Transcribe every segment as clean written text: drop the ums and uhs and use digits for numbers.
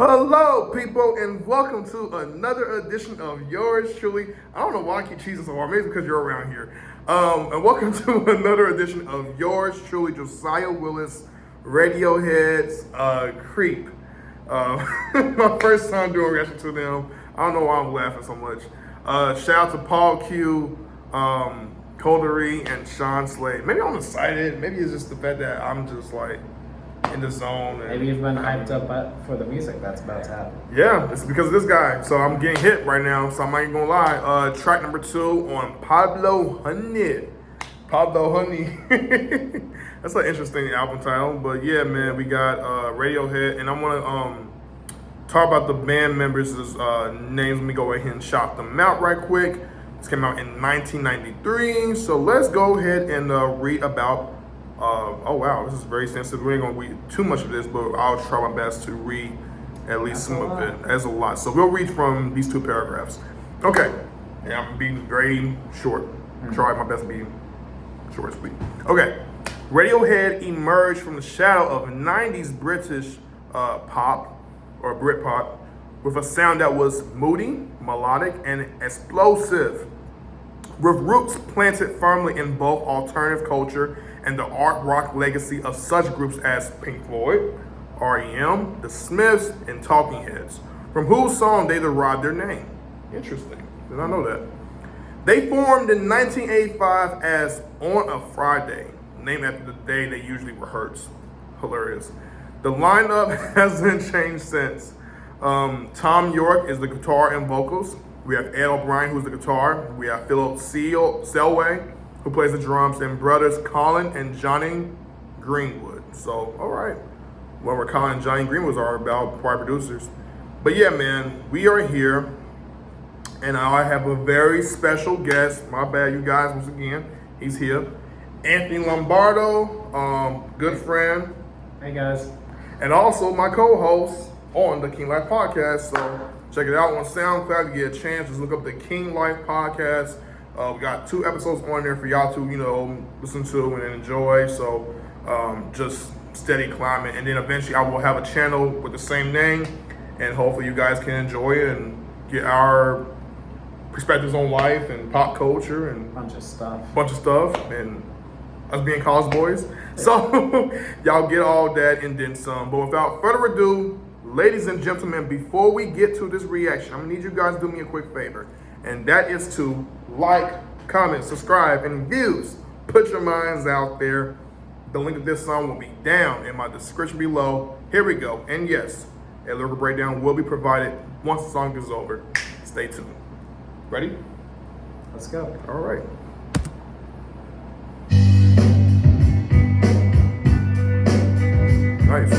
Hello, people, and welcome to another edition of yours truly. I don't know why I keep cheesing so hard. Maybe because you're around here. And welcome to another edition of yours truly, Josiah Willis, Radiohead's Creep. My first time doing reaction to them. I don't know why I'm laughing so much. Shout out to Paul Q, Colery, and Sean Slade. Maybe I'm excited. Maybe it's just the fact that I'm just like in the zone. Maybe you've been hyped up for the music that's about to happen. Yeah, it's because of this guy. So I'm getting hit right now, so I'm not even gonna lie. Track number 2 on PABLO Honey. PABLO Honey. That's an interesting album title. But yeah, man, we got Radiohead, and I wanna talk about the band members' names. Let me go ahead and shout them out right quick. This came out in 1993. So let's go ahead and read about oh wow, this is very sensitive. We ain't gonna read too much of this, but I'll try my best to read at least some of it. That's a lot. So we'll read from these 2 paragraphs. Okay. And I'm being very short. Try my best to be short and sweet. Okay. Radiohead emerged from the shadow of 90s British pop or Britpop with a sound that was moody, melodic, and explosive, with roots planted firmly in both alternative culture and the art rock legacy of such groups as Pink Floyd, R.E.M., The Smiths, and Talking Heads, from whose song they derived their name. Interesting. Did not know that. They formed in 1985 as On a Friday, named after the day they usually rehearse. Hilarious. The lineup hasn't changed since. Tom York is the guitar and vocals. We have Ed O'Brien, who's the guitar. We have Philip Selway, who plays the drums, and brothers Colin and Johnny Greenwood. So, all right. Whoever Colin and Johnny Greenwood are about, choir producers. But yeah, man, we are here, and I have a very special guest. My bad, you guys, once again. He's here. Anthony Lombardo, good friend. Hey, guys. And also my co-host on the King Life Podcast. So check it out on SoundCloud. You get a chance, just look up the King Life Podcast. We got 2 episodes on there for y'all to, listen to and enjoy. So just steady climbing. And then eventually I will have a channel with the same name. And hopefully you guys can enjoy it and get our perspectives on life and pop culture and bunch of stuff. And us being college boys. So y'all get all that and then some. But without further ado, ladies and gentlemen, before we get to this reaction, I'm gonna need you guys to do me a quick favor. And that is to like, comment, subscribe, and views. Put your minds out there. The link of this song will be down in my description below. Here we go. And yes, a lyrical breakdown will be provided once the song is over. Stay tuned. Ready? Let's go. All right. Nice.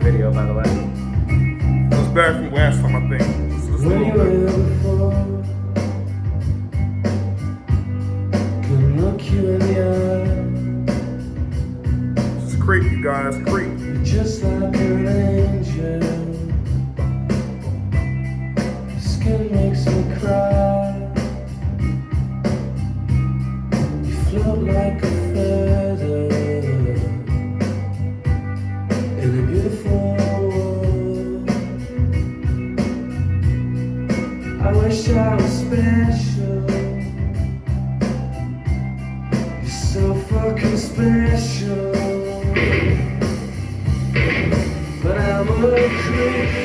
Video, by the way. It was better from last time, I think. Just a little bit. Can look you in the eye. This is Creep, you guys. Creep. You're just like an angel. Your skin makes me cry. You float like a feather in a beautiful world. I wish I was special. You're so fucking special. But I'm a creep.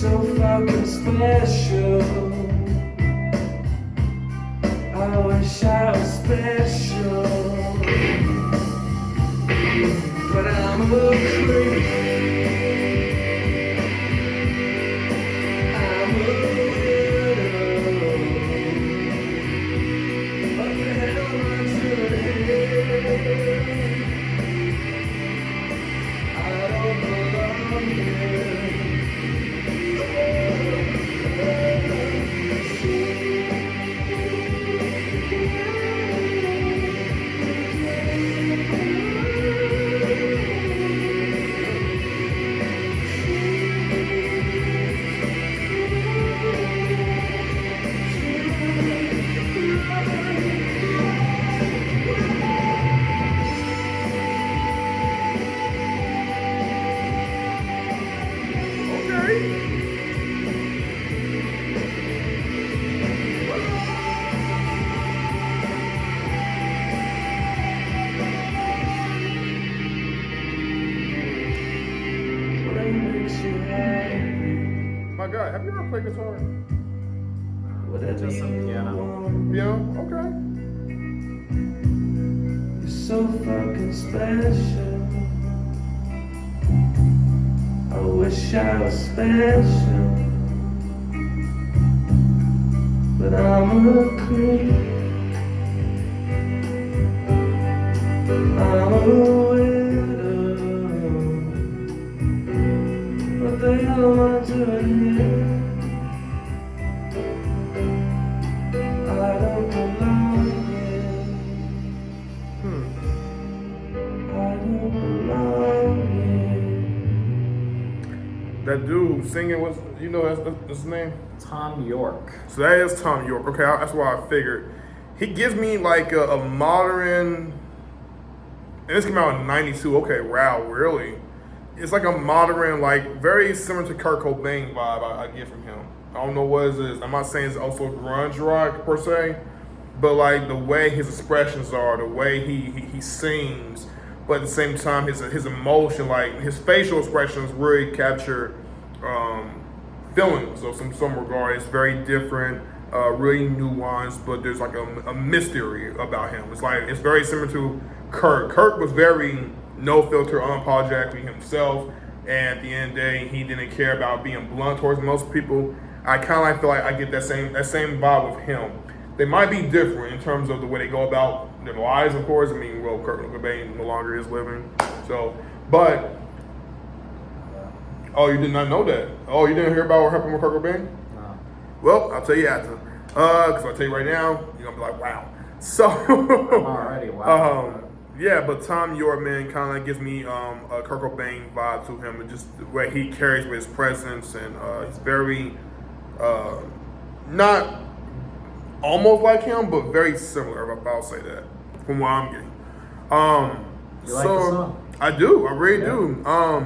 so fucking special. I wish I was special, but I'm a creep. I'm a widow. What the hell am I doing here? I don't belong here. What makes you happy? My God, have you ever played guitar? Whatever Just some you piano. want. Piano? Okay. You're so fucking special. I wish I was special, but I'm a creep. I'm a widow. What the hell am I doing here? I don't belong here. I don't belong here. That dude singing was, you know, that's his name? Tom York. So that is Tom York. Okay, that's why I figured. He gives me like a modern, and this came out in '92. Okay, wow, really? It's like a modern, like very similar to Kurt Cobain vibe I get from him. I don't know what it is. I'm not saying it's also grunge rock per se, but like the way his expressions are, the way he sings, but at the same time his emotion, like his facial expressions really capture feelings of some regard. It's very different, really nuanced, but there's like a mystery about him. It's very similar to Kurt. Kurt was very no filter, unapologetically himself, and at the end of the day, he didn't care about being blunt towards most people. I kind of like feel like I get that same vibe with him. They might be different in terms of the way they go about their lives, of course. I mean, well, Kurt Cobain no longer is living, so but. Oh, you did not know that? Oh, you didn't hear about what happened with Kurt Cobain? No. Well, I'll tell you after. Because I'll tell you right now, you're going to be like, wow. So, I'm already wow. yeah, but Tom York, man, kind of like gives me a Kurt Cobain vibe to him, and just the way he carries with his presence, and he's very, not almost like him, but very similar, if I'll say that, from what I'm getting. You like the song? I do, I really do. I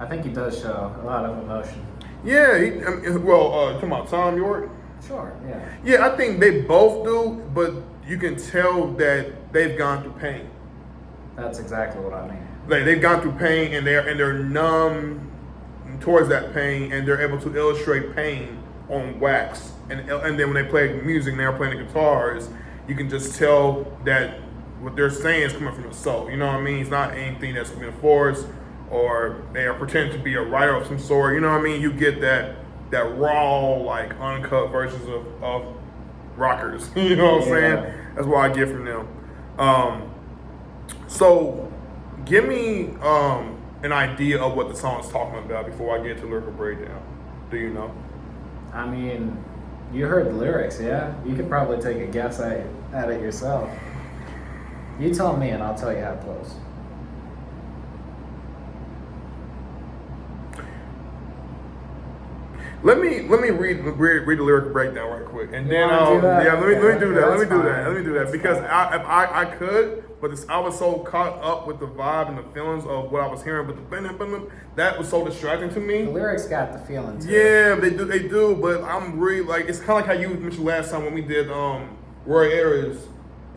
think he does show a lot of emotion. Yeah, talking about Tom York? Sure, yeah. Yeah, I think they both do, but you can tell that they've gone through pain. That's exactly what I mean. Like they've gone through pain, and they're numb towards that pain, and they're able to illustrate pain on wax. And then when they play music, and they're playing the guitars, you can just tell that what they're saying is coming from the soul. You know what I mean? It's not anything that's being forced, or they are pretending to be a writer of some sort. You know what I mean? You get that raw, like uncut versions of rockers. You know what I'm saying? That's what I get from them. So give me an idea of what the song is talking about before I get to lyrical breakdown. Do you know? I mean, you heard the lyrics, yeah? You could probably take a guess at it yourself. You tell me and I'll tell you how close. Let me read the lyric breakdown right quick, and then wanna do that? yeah, let me do that. Let me That's do that. fine. Let me do that That's because fine. I could, but I was so caught up with the vibe and the feelings of what I was hearing. But that was so distracting to The me. lyrics got the feeling too. Yeah, they do. But I'm really like, it's kind of like how you mentioned last time when we did Roy Ayers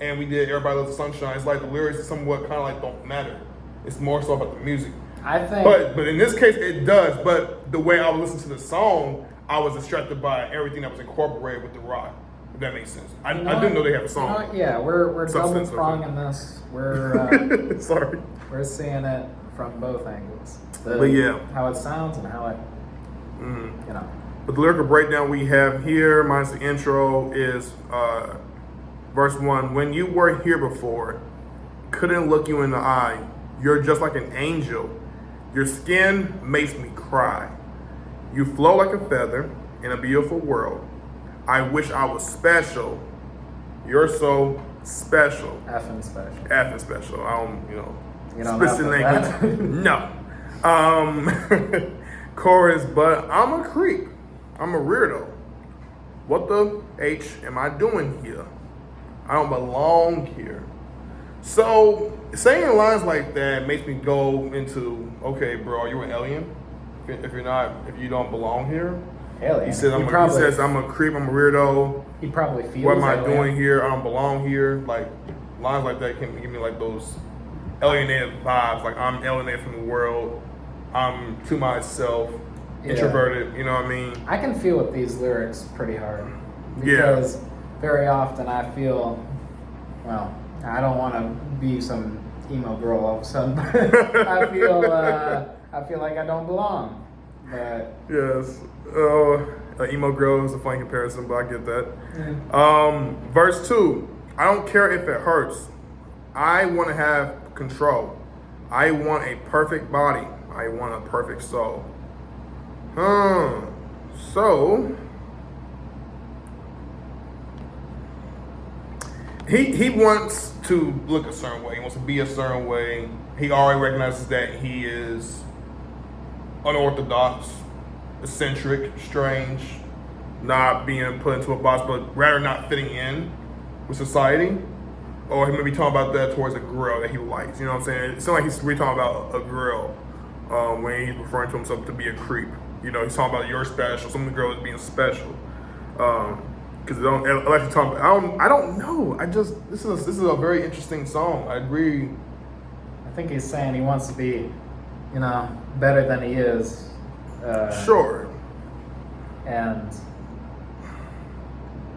and we did Everybody Loves the Sunshine. It's like the lyrics somewhat kind of like don't matter. It's more so about the music. I think. But in this case, it does. But the way I would listen to the song, I was distracted by everything that was incorporated with the rock. If that makes sense. I didn't know they had a song. You know what? Yeah, we're double Substance, pronging this. We're Sorry. we're seeing it from both angles. But yeah. How it sounds and how it, you know. But the lyrical breakdown we have here, minus the intro, is verse 1. When you were here before, couldn't look you in the eye. You're just like an angel. Your skin makes me cry. You flow like a feather in a beautiful world. I wish I was special. You're so special. Effing special. Effing special. I don't, You don't specific F with language. No. Chorus, but I'm a creep. I'm a weirdo. What the H am I doing here? I don't belong here. So saying lines like that makes me go into, okay, bro, are you an alien? If you don't belong here. Alien. He says I'm a creep, I'm a weirdo. He probably feels. What am I alien. doing here? I don't belong here. Like lines like that can give me like those alienated vibes. Like I'm alienated from the world. I'm to myself, introverted. You know what I mean? I can feel with these lyrics pretty hard Yeah. because very often I feel, well, I don't want to be some emo girl all of a sudden, but I feel like I don't belong. But Yes. Emo girl is a funny comparison, but I get that. yeah. Verse 2. I don't care if it hurts. I want to have control. I want a perfect body. I want a perfect soul. So he wants to look a certain way. He wants to be a certain way. He already recognizes that he is unorthodox, eccentric, strange, not being put into a box, but rather not fitting in with society. Or he may be talking about that towards a girl that he likes. You know what I'm saying? It sounds like he's really talking about a girl when he's referring to himself to be a creep. You know, he's talking about you're special. Some of the girls being special. Because unless you talk about, I don't know. This is a very interesting song. I agree. I think he's saying he wants to be, better than he is. Sure. And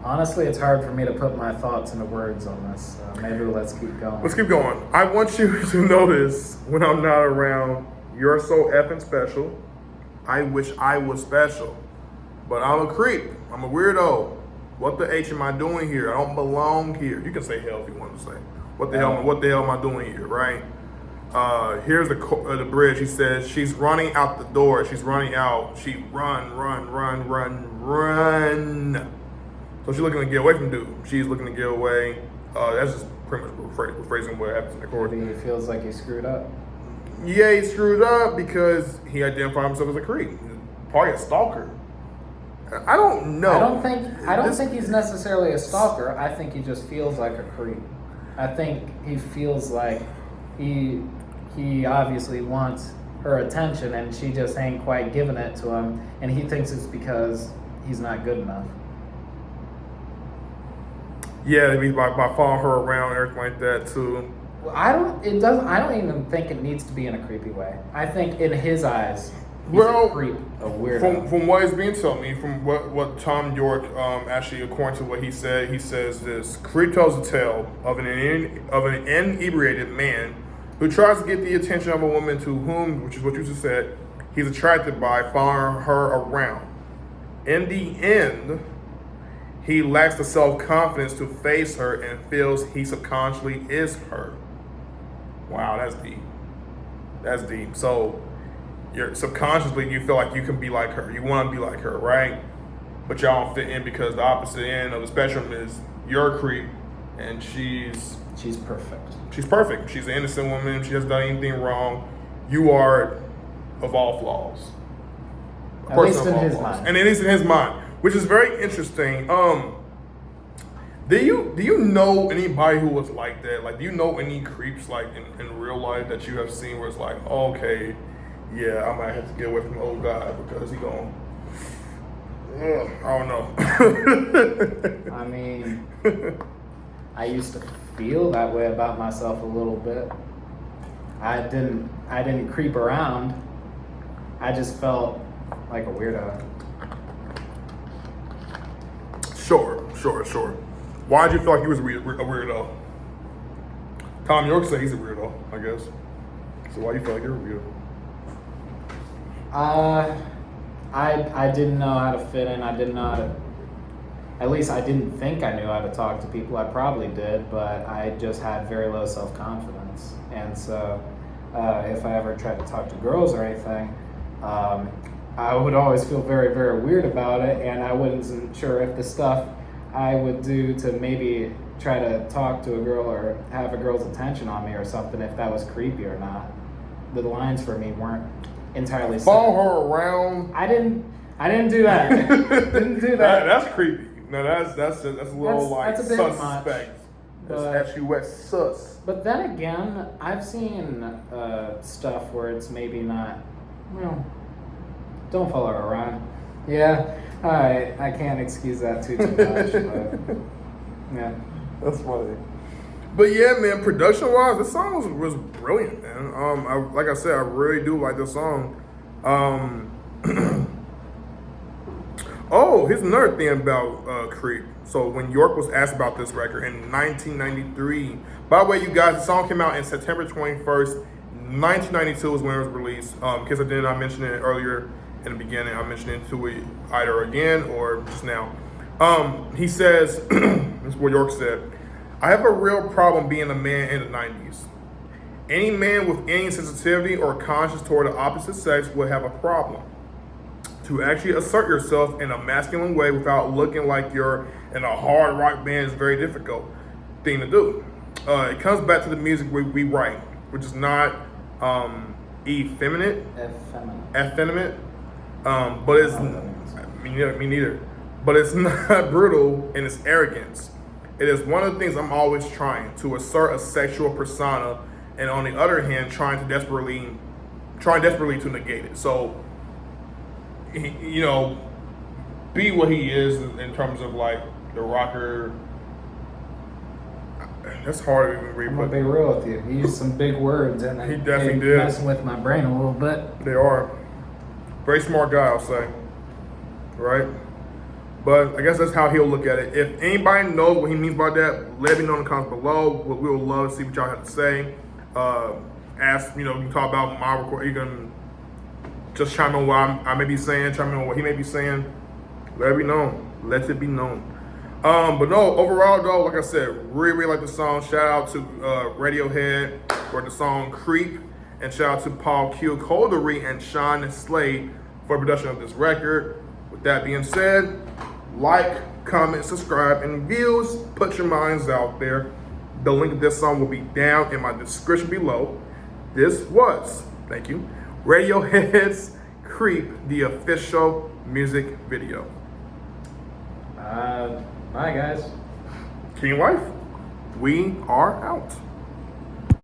honestly, it's hard for me to put my thoughts into words on this. Maybe let's keep going. Let's keep going. I want you to notice when I'm not around, you're so effing special. I wish I was special. But I'm a creep. I'm a weirdo. What the H am I doing here? I don't belong here. You can say hell if you want to say. What the hell am I doing here, right? Here's the bridge. He says, she's running out the door. She's running out. She run. So she's looking to get away from dude. She's looking to get away. That's just pretty much rephrasing what happens in the chorus. Maybe he feels like he screwed up. Yeah, he screwed up because he identified himself as a creep. Probably a stalker. I don't know. I don't think he's necessarily a stalker. I think he just feels like a creep. I think he feels like he obviously wants her attention and she just ain't quite giving it to him, and he thinks it's because he's not good enough. Yeah, maybe by following her around and everything like that too. Well, I don't even think it needs to be in a creepy way. I think in his eyes, he's a creep, a weirdo. From what is being told me, from what Tom York actually, according to what he said, he says this: creep tells the tale of an inebriated man who tries to get the attention of a woman to whom, which is what you just said, he's attracted by, following her around. In the end, he lacks the self-confidence to face her and feels he subconsciously is her. Wow, that's deep. That's deep. So, you're subconsciously, you feel like you can be like her. You want to be like her, right? But y'all don't fit in because the opposite end of the spectrum is you're a creep and she's perfect. She's perfect. She's an innocent woman. She hasn't done anything wrong. You are of all flaws. At least in his mind. And at least in his mind, which is very interesting. Do you know anybody who was like that? Like, do you know any creeps like in real life that you have seen where it's like, oh, okay, yeah, I might have to get away from the old guy because he gonna, I don't know. I mean, I used to feel that way about myself a little bit. I didn't creep around. I just felt like a weirdo. Sure. Why did you feel like he was a weirdo? Tom York said he's a weirdo, I guess. So why do you feel like you're a weirdo? I didn't know how to fit in. I didn't know how to. At least I didn't think I knew how to talk to people. I probably did, but I just had very low self-confidence. And so, if I ever tried to talk to girls or anything, I would always feel very, very weird about it, and I wasn't sure if the stuff I would do to maybe try to talk to a girl or have a girl's attention on me or something, if that was creepy or not. The lines for me weren't entirely set. Follow her around. I didn't do that. Didn't do that. That's creepy. No, that's a little that's a bit suspect. That's actually what sus. But then again, I've seen stuff where it's maybe not. Well, don't follow her around. Yeah, all right. I can't excuse that too much. But yeah, that's funny. But yeah, man, production-wise, this song was brilliant, man. Like I said, I really do like this song. Oh, here's another thing about Creep. So when York was asked about this record in 1993, by the way, you guys, the song came out in September 21st, 1992 is when it was released. In case I did not mention it earlier in the beginning, I mentioned it to it either again or just now. He says, this is what York said, I have a real problem being a man in the 90s. Any man with any sensitivity or conscience toward the opposite sex would have a problem. To actually assert yourself in a masculine way without looking like you're in a hard rock band is a very difficult thing to do. It comes back to the music we write, which is not effeminate, but it's me neither. But it's not brutal in its arrogance. It is one of the things I'm always trying to assert a sexual persona, and on the other hand, trying desperately to negate it. So, be what he is in terms of like the rocker. That's hard to even read. I'm gonna be real with you. He used some big words, and he definitely did. Messing with my brain a little bit. They are. Very smart guy, I'll say. Right? But I guess that's how he'll look at it. If anybody knows what he means by that, let me know in the comments below. We would love to see what y'all have to say. Ask, you can talk about my record. You can just chime in what I may be saying, chime in what he may be saying. Let it be known. Let it be known. But no, overall though, like I said, really like the song. Shout out to Radiohead for the song Creep. And shout out to Paul Q. Coldery and Sean Slade for production of this record. With that being said, like, comment, subscribe, and views. Put your minds out there. The link to this song will be down in my description below. This was, thank you, Radiohead's Creep, the official music video. Bye, guys. King Life, we are out.